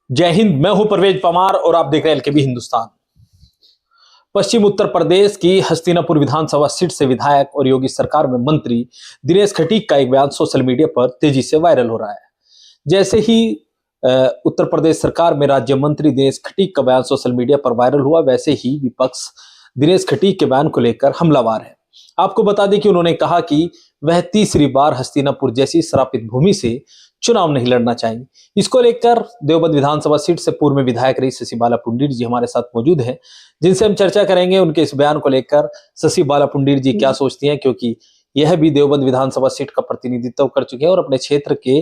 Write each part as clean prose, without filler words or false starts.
जय हिंद। मैं हूं परवेज परमार और आप देख रहे हैं एलकेबी हिंदुस्तान। पश्चिम उत्तर प्रदेश की हस्तिनापुर विधानसभा सीट से विधायक और योगी सरकार में मंत्री दिनेश खटीक का एक बयान सोशल मीडिया पर तेजी से वायरल हो रहा है। जैसे ही उत्तर प्रदेश सरकार में राज्य मंत्री दिनेश खटीक का बयान सोशल मीडिया पर वायरल हुआ, वैसे ही विपक्ष दिनेश खटीक के बयान को लेकर हमलावर है। आपको बता दें कि उन्होंने कहा कि वह तीसरी बार हस्तिनापुर जैसी श्रापित भूमि से चुनाव नहीं लड़ना चाहेंगे। इसको लेकर देवबंद विधानसभा सीट से पूर्व में विधायक रही शशि बाला पुंडीर जी हमारे साथ मौजूद हैं, जिनसे हम चर्चा करेंगे उनके इस बयान को लेकर। शशि बाला पुंडीर जी क्या सोचती हैं, क्योंकि यह भी देवबंद विधानसभा सीट का प्रतिनिधित्व कर चुके हैं और अपने क्षेत्र के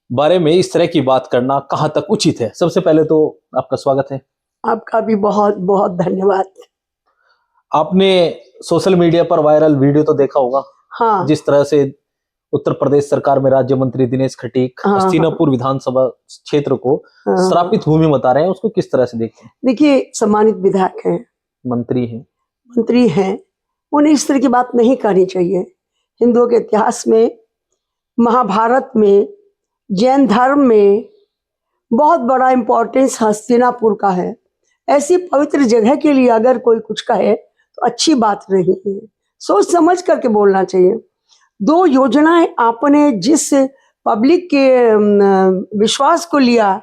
बारे में इस तरह की बात करना कहां तक उचित है। सबसे पहले तो आपका स्वागत है। आपका भी बहुत बहुत धन्यवाद। आपने सोशल मीडिया पर वायरल वीडियो तो देखा होगा। हाँ। जिस तरह से उत्तर प्रदेश सरकार में राज्य मंत्री दिनेश खटीक हस्तिनापुर विधानसभा क्षेत्र को श्रापित भूमि बता रहे हैं, उसको किस तरह से देखते हैं? देखिए, सम्मानित विधायक हैं, मंत्री हैं, उन्हें इस तरह की बात नहीं करनी चाहिए। हिंदुओं के इतिहास में, महाभारत में, जैन धर्म में बहुत बड़ा इम्पोर्टेंस हस्तिनापुर का है। ऐसी पवित्र जगह के लिए अगर कोई कुछ कहे तो अच्छी बात नहीं है। सोच समझ करके बोलना चाहिए। दो योजनाएं आपने जिस पब्लिक के विश्वास को लिया,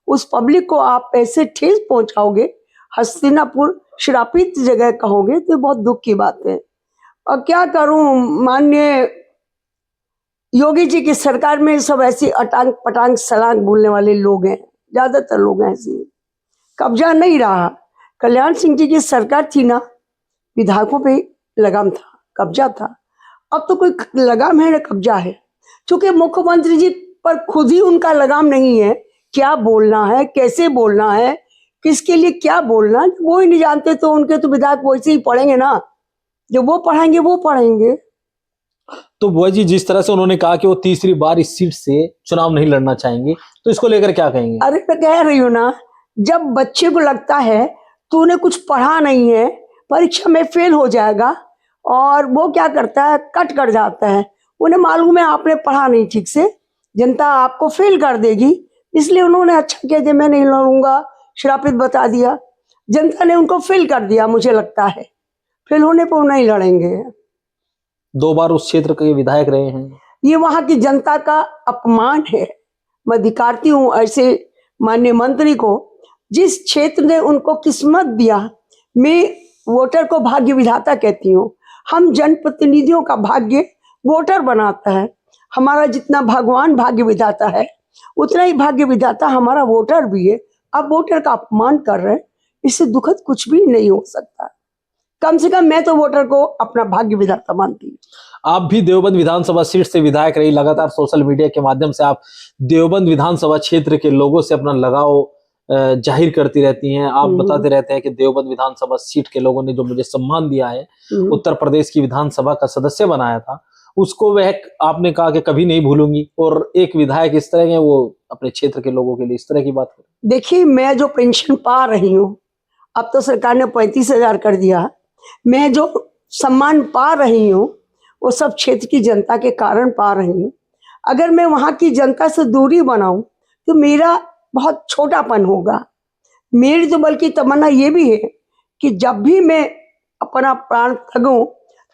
उस पब्लिक को आप ऐसे ठेस पहुंचाओगे, हस्तिनापुर श्रापित जगह कहोगे, तो बहुत दुख की बात है। और क्या करूं, माननीय योगी जी की सरकार में सब ऐसी अटांग पटांग सलांग बोलने वाले लोग हैं, ज्यादातर लोग हैं ऐसे। कब्जा नहीं रहा। कल्याण सिंह जी की सरकार थी ना, विधायकों पे लगाम था, कब्जा था। अब तो कोई लगाम है ना कब्जा है, क्योंकि मुख्यमंत्री जी पर खुद ही उनका लगाम नहीं है। क्या बोलना है, कैसे बोलना है, किसके लिए क्या बोलना, वो ही नहीं जानते। तो उनके तो विधायक वैसे ही पढ़ेंगे ना, जो वो पढ़ाएंगे वो पढ़ेंगे। तो बुआ जी, जिस तरह से उन्होंने कहा कि वो तीसरी बार इस सीट से चुनाव नहीं लड़ना चाहेंगे, तो इसको लेकर क्या कहेंगे? अरे मैं कह रही हूँ ना, जब बच्चे को लगता है तो उन्हें कुछ पढ़ा नहीं है, परीक्षा में फेल हो जाएगा, और वो क्या करता है, कट कर जाता है। उन्हें मालूम है आपने पढ़ा नहीं ठीक से, जनता आपको फेल कर देगी, इसलिए उन्होंने अच्छा किया, मैं नहीं लड़ूंगा, श्रापित बता दिया। जनता ने उनको फेल कर दिया, मुझे लगता है फेल होने पर वो नहीं लड़ेंगे। 2 बार उस क्षेत्र के विधायक रहे हैं। ये वहां की जनता का अपमान है। मैं धिक्कारती हूँ ऐसे माननीय मंत्री को, जिस क्षेत्र ने उनको किस्मत दिया। मैं वोटर को भाग्य विधाता कहती हूँ। हम जनप्रतिनिधियों का भाग्य वोटर बनाता है। हमारा जितना भगवान भाग्य विधाता है, उतना ही भाग्य विधाता हमारा वोटर भी है। अब वोटर का अपमान कर रहे हैं, इससे दुखद कुछ भी नहीं हो सकता। कम से कम मैं तो वोटर को अपना भाग्य विधाता मानती हूँ। आप भी देवबंद विधानसभा सीट से विधायक रही, लगातार सोशल मीडिया के माध्यम से आप देवबंद विधानसभा क्षेत्र के लोगों से अपना लगाव जाहिर करती रहती हैं। आप बताते रहते हैं कि देवबंद विधानसभा सीट के लोगों ने जो मुझे सम्मान दिया है, उत्तर प्रदेश की विधानसभा का सदस्य बनाया था, उसको वह आपने कहा कि कभी नहीं भूलूंगी। और एक विधायक इस तरह के, वो अपने क्षेत्र के लोगों के लिए इस तरह की बात करें। देखिए, मैं जो पेंशन पा रही हूँ, अब तो सरकार ने 35,000 कर दिया। मैं जो सम्मान पा रही हूँ, वो सब क्षेत्र की जनता के कारण पा रही हूँ। अगर मैं वहाँ की जनता से दूरी बनाऊं तो मेरा बहुत छोटापन होगा। मेरी तो बल्कि तमन्ना ये भी है कि जब भी मैं अपना प्राण त्यागूं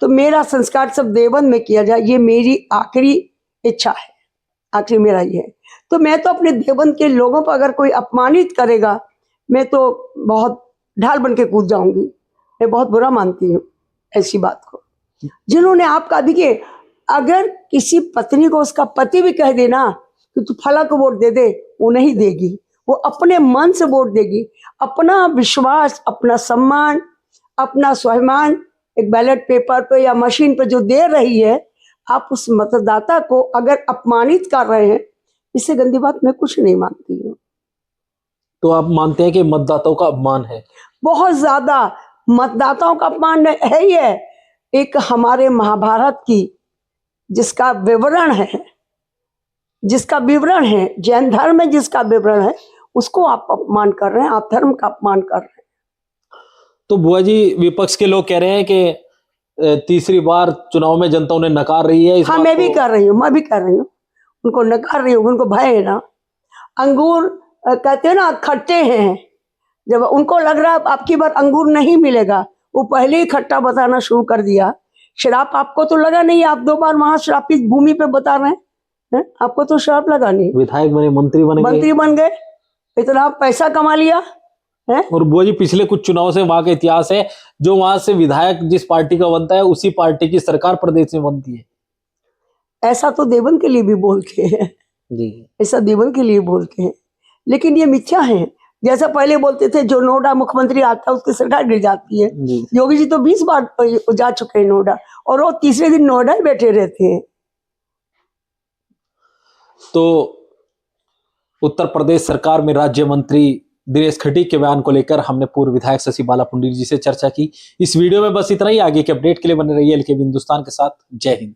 तो मेरा संस्कार सब देवबंद में किया जाए। ये मेरी आखिरी इच्छा है, आखिरी मेरा ये है। तो मैं तो अपने देवबंद के लोगों पर अगर कोई अपमानित करेगा, मैं तो बहुत ढाल बन के कूद जाऊंगी। मैं बहुत बुरा मानती हूँ ऐसी बात को। जिन्होंने आपका, देखिए, अगर किसी पत्नी को उसका पति भी कह देना कि तू फला को वोट दे दे, वो नहीं देगी। वो अपने मन से वोट देगी। अपना विश्वास, अपना सम्मान, अपना स्वाभिमान एक बैलेट पेपर पे या मशीन पे जो दे रही है, आप उस मतदाता को अगर अपमानित कर रहे हैं, इससे गंदी बात मैं कुछ नहीं मानती हूँ। तो आप मानते हैं कि मतदाताओं का अपमान है? बहुत ज्यादा मतदाताओं का अपमान है ही है। एक हमारे महाभारत की जिसका विवरण है, जैन धर्म में जिसका विवरण है, उसको आप अपमान कर रहे हैं, आप धर्म का अपमान कर रहे हैं। तो बुआ जी, विपक्ष के लोग कह रहे हैं कि तीसरी बार चुनाव में जनता उन्हें नकार रही है। हाँ, मैं भी कर रही हूँ, उनको नकार रही हूँ। उनको भय है ना। अंगूर कहते हैं ना खट्टे हैं, जब उनको लग रहा आपकी बार अंगूर नहीं मिलेगा, वो पहले ही खट्टा बताना शुरू कर दिया। शराब आपको तो लगा नहीं, आप 2 बार महाशराब की भूमि पे बता रहे हैं, आपको तो शराब लगा नहीं। विधायक बने, मंत्री बन गए, इतना पैसा कमा लिया है। और बुआ जी पिछले कुछ चुनाव से वहां का इतिहास है, जो वहां से विधायक जिस पार्टी का बनता है उसी पार्टी की सरकार प्रदेश में बनती है। ऐसा तो देवन के लिए भी बोलते हैं जी, ऐसा देवन के लिए बोलते हैं, लेकिन ये मिथ्या है। जैसा पहले बोलते थे जो नोएडा मुख्यमंत्री आता है उसकी सरकार गिर जाती है। योगी जी तो 20 बार जा चुके हैं नोएडा, और वो तीसरे दिन नोएडा ही बैठे रहते हैं। तो उत्तर प्रदेश सरकार में राज्य मंत्री दिनेश खटीक के बयान को लेकर हमने पूर्व विधायक शशि बाला पुंडरीक जी से चर्चा की। इस वीडियो में बस इतना ही। आगे के अपडेट के लिए बने रहिए एलकेबी हिंदुस्तान के साथ। जय हिंद।